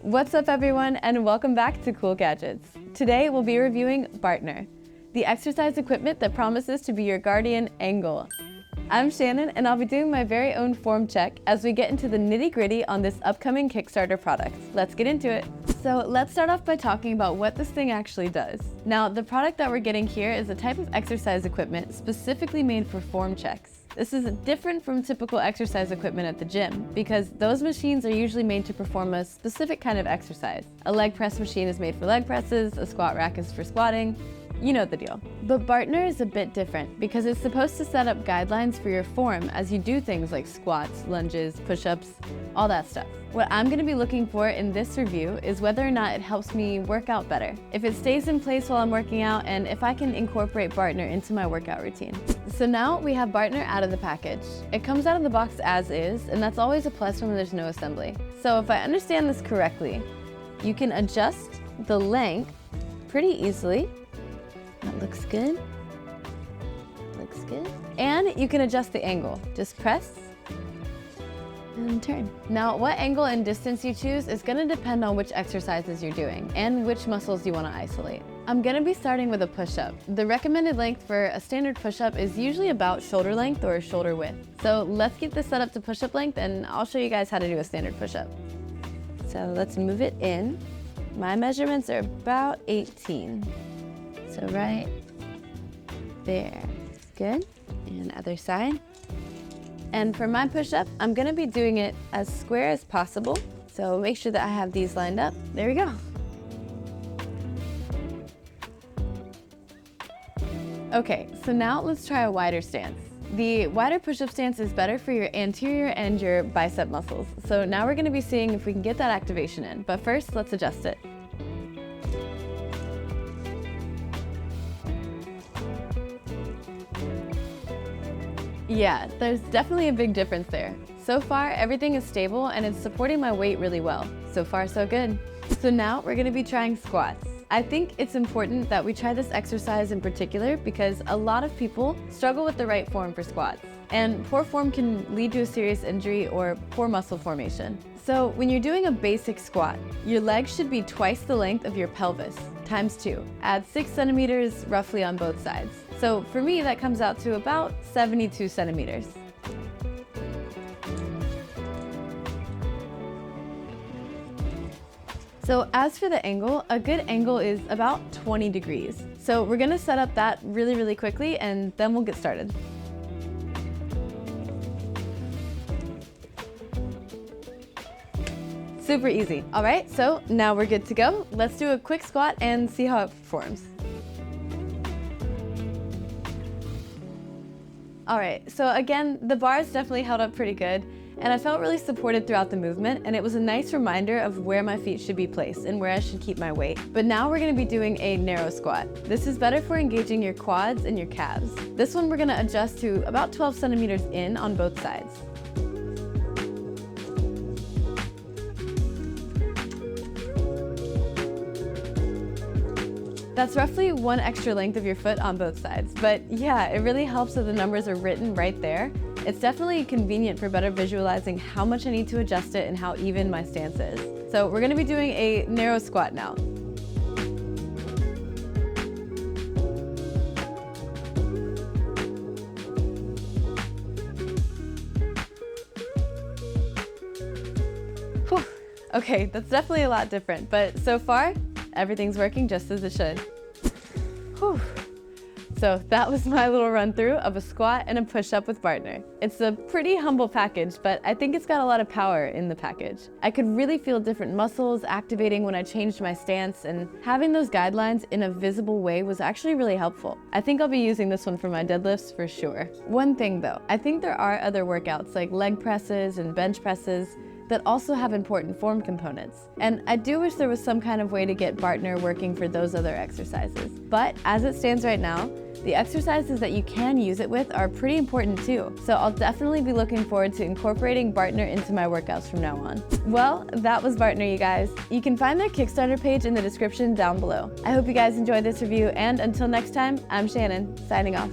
What's up everyone, and welcome back to Cool Gadgets. Today we'll be reviewing Bartner, the exercise equipment that promises to be your guardian angle. I'm Shannon, and I'll be doing my very own form check as we get into the nitty-gritty on this upcoming Kickstarter product. Let's get into it. So let's start off by talking about what this thing actually does. Now, the product that we're getting here is a type of exercise equipment specifically made for form checks. This is different from typical exercise equipment at the gym because those machines are usually made to perform a specific kind of exercise. A leg press machine is made for leg presses, a squat rack is for squatting. You know the deal. But Bartner is a bit different because it's supposed to set up guidelines for your form as you do things like squats, lunges, push-ups, all that stuff. What I'm going to be looking for in this review is whether or not it helps me work out better, if it stays in place while I'm working out, and if I can incorporate Bartner into my workout routine. So now we have Bartner out of the package. It comes out of the box as is, and that's always a plus when there's no assembly. So if I understand this correctly, you can adjust the length pretty easily. That looks good. Looks good. And you can adjust the angle. Just press and turn. Now, what angle and distance you choose is going to depend on which exercises you're doing and which muscles you want to isolate. I'm going to be starting with a push-up. The recommended length for a standard push-up is usually about shoulder length or shoulder width. So let's get this set up to push-up length, and I'll show you guys how to do a standard push-up. So let's move it in. My measurements are about 18. So right there. Good. And other side. And for my push-up, I'm going to be doing it as square as possible. So make sure that I have these lined up. There we go. Okay, so now let's try a wider stance. The wider push-up stance is better for your anterior and your bicep muscles. So now we're going to be seeing if we can get that activation in. But first, let's adjust it. Yeah, there's definitely a big difference there. So far, everything is stable and it's supporting my weight really well. So far, so good. So now we're gonna be trying squats. I think it's important that we try this exercise in particular because a lot of people struggle with the right form for squats. And poor form can lead to a serious injury or poor muscle formation. So when you're doing a basic squat, your legs should be twice the length of your pelvis, times 2. Add 6 centimeters roughly on both sides. So for me, that comes out to about 72 centimeters. So as for the angle, a good angle is about 20 degrees. So we're gonna set up that really quickly and then we'll get started. Super easy. All right, so now we're good to go. Let's do a quick squat and see how it performs. All right, so again, the bars definitely held up pretty good, and I felt really supported throughout the movement, and it was a nice reminder of where my feet should be placed and where I should keep my weight. But now we're gonna be doing a narrow squat. This is better for engaging your quads and your calves. This one we're gonna adjust to about 12 centimeters in on both sides. That's roughly 1 extra length of your foot on both sides. But yeah, it really helps that the numbers are written right there. It's definitely convenient for better visualizing how much I need to adjust it and how even my stance is. So we're gonna be doing a narrow squat now. Whew. Okay, that's definitely a lot different, but so far, everything's working just as it should. Whew. So that was my little run through of a squat and a push-up with Bartner. It's a pretty humble package, but I think it's got a lot of power in the package. I could really feel different muscles activating when I changed my stance, and having those guidelines in a visible way was actually really helpful. I think I'll be using this one for my deadlifts for sure. One thing though, I think there are other workouts like leg presses and bench presses that also have important form components. And I do wish there was some kind of way to get Bartner working for those other exercises. But as it stands right now, the exercises that you can use it with are pretty important too. So I'll definitely be looking forward to incorporating Bartner into my workouts from now on. Well, that was Bartner, you guys. You can find their Kickstarter page in the description down below. I hope you guys enjoyed this review, and until next time, I'm Shannon, signing off.